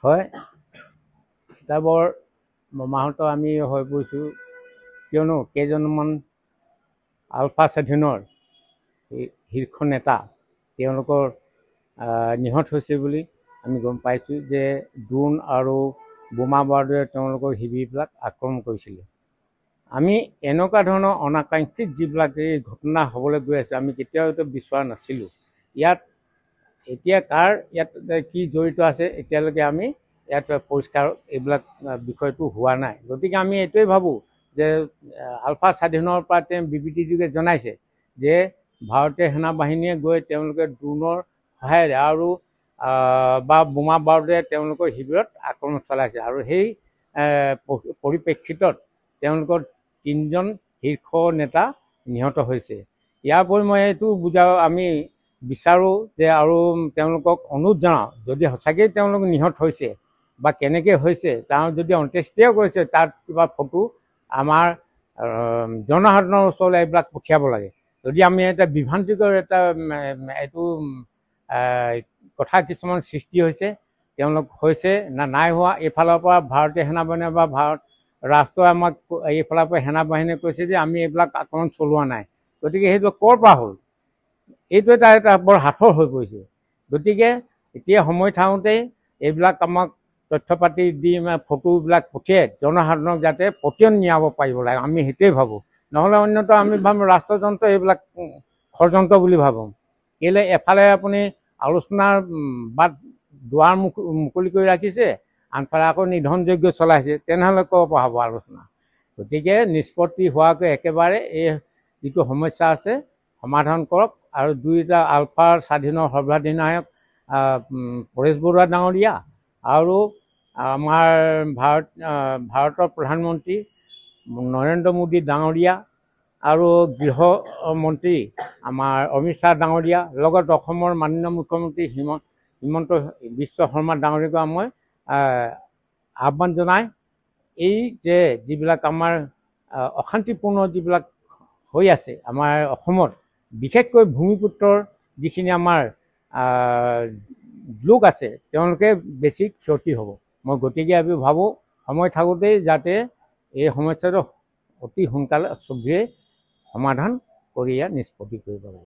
হয় এটা বৰ মমাহত আমি হৈ পৰিছোঁ কিয়নো কেইজনমান আলফা স্বাধীনৰ শীৰ্ষ নেতা তেওঁলোকৰ নিহত হৈছে বুলি আমি গম পাইছোঁ যে ড্ৰোন আৰু বোমা বাৰুদে তেওঁলোকৰ শিবিৰবিলাক আক্ৰমণ কৰিছিলে। আমি এনেকুৱা ধৰণৰ অনাকাংক্ষিত যিবিলাক এই ঘটনা হ'বলৈ গৈ আছে আমি কেতিয়াও এইটো বিচৰা নাছিলোঁ। ইয়াত এতিয়া কাৰ ইয়াত কি জড়িত আছে এতিয়ালৈকে আমি ইয়াত পৰিষ্কাৰ এইবিলাক বিষয়টো হোৱা নাই। গতিকে আমি এইটোৱে ভাবোঁ যে আলফা স্বাধীনৰ পৰা তেওঁ বিবৃতি যোগে জনাইছে যে ভাৰতীয় সেনা বাহিনীয়ে গৈ তেওঁলোকে ড্ৰোনৰ সহায়েৰে আৰু বা বোমা বাৰুদে তেওঁলোকৰ শিবিৰত আক্ৰমণ চলাইছে আৰু সেই পৰিপ্ৰেক্ষিতত তেওঁলোকৰ 3জন শীৰ্ষ নেতা নিহত হৈছে। ইয়াৰ উপৰি মই এইটো আমি বিচাৰোঁ যে আৰু তেওঁলোকক অনুৰোধ জনাওঁ যদি সঁচাকৈয়ে তেওঁলোক নিহত হৈছে বা কেনেকৈ হৈছে তাৰ যদি অন্ত্যেষ্টিও কৰিছে তাৰ কিবা ফটো আমাৰ জনসাধাৰণৰ ওচৰলৈ এইবিলাক পঠিয়াব লাগে। যদি আমি এটা বিভ্ৰান্তিকৰ এটা এইটো কথা কিছুমান সৃষ্টি হৈছে তেওঁলোক হৈছে না নাই হোৱা এইফালৰ পৰা ভাৰতীয় সেনা বাহিনী বা ৰাষ্ট্ৰই আমাক এইফালৰ পৰা সেনা বাহিনীয়ে কৈছে যে আমি এইবিলাক আক্ৰমণ চলোৱা নাই। গতিকে সেইটো ক'ৰ পৰা হ'ল এইটো এটা বৰ হাথৰ হৈ পৰিছে। গতিকে এতিয়া সময় থাকোঁতেই এইবিলাক আমাক তথ্য পাতি দি ফটোবিলাক পঠিয়াই জনসাধাৰণক যাতে পতিয়ন নিয়াব পাৰিব লাগে আমি সেইটোৱে ভাবোঁ। নহ'লে অন্যথা আমি ভাবোঁ ৰাষ্ট্ৰযন্ত্ৰ এইবিলাক ষড়যন্ত্ৰ বুলি ভাবোঁ। কেলৈ এফালে আপুনি আলোচনাৰ বাট দুৱাৰ মুকলি কৰি ৰাখিছে আনফালে আকৌ নিধন যজ্ঞ চলাইছে, তেনেহ'লে ক'ৰ পৰা হ'ব আলোচনা। গতিকে নিষ্পত্তি হোৱাকৈ একেবাৰে এই যিটো সমস্যা আছে সমাধান কৰক আৰু দুইটা আলফাৰ স্বাধীনৰ সৰ্বাধিনায়ক পৰেশ বৰুৱা ডাঙৰীয়া আৰু আমাৰ ভাৰতৰ প্ৰধানমন্ত্ৰী নৰেন্দ্ৰ মোদী ডাঙৰীয়া আৰু গৃহমন্ত্ৰী আমাৰ অমিত শ্বাহ ডাঙৰীয়া লগত অসমৰ মাননীয় মুখ্যমন্ত্ৰী হিমন্ত বিশ্ব শৰ্মা ডাঙৰীয়াকো মই আহ্বান জনাই এই যে যিবিলাক আমাৰ অশান্তিপূৰ্ণ যিবিলাক হৈ আছে আমাৰ অসমত বিশেষকৈ ভূমিপুত্ৰৰ যিখিনি আমাৰ লোক আছে তেওঁলোকে বেছি ক্ষতি হ'ব। মই গতিকে আমি ভাবোঁ সময় থাকোঁতেই যাতে এই সমস্যাটো অতি সোনকালে চবেই সমাধান কৰি ইয়াত নিষ্পত্তি কৰিব লাগে।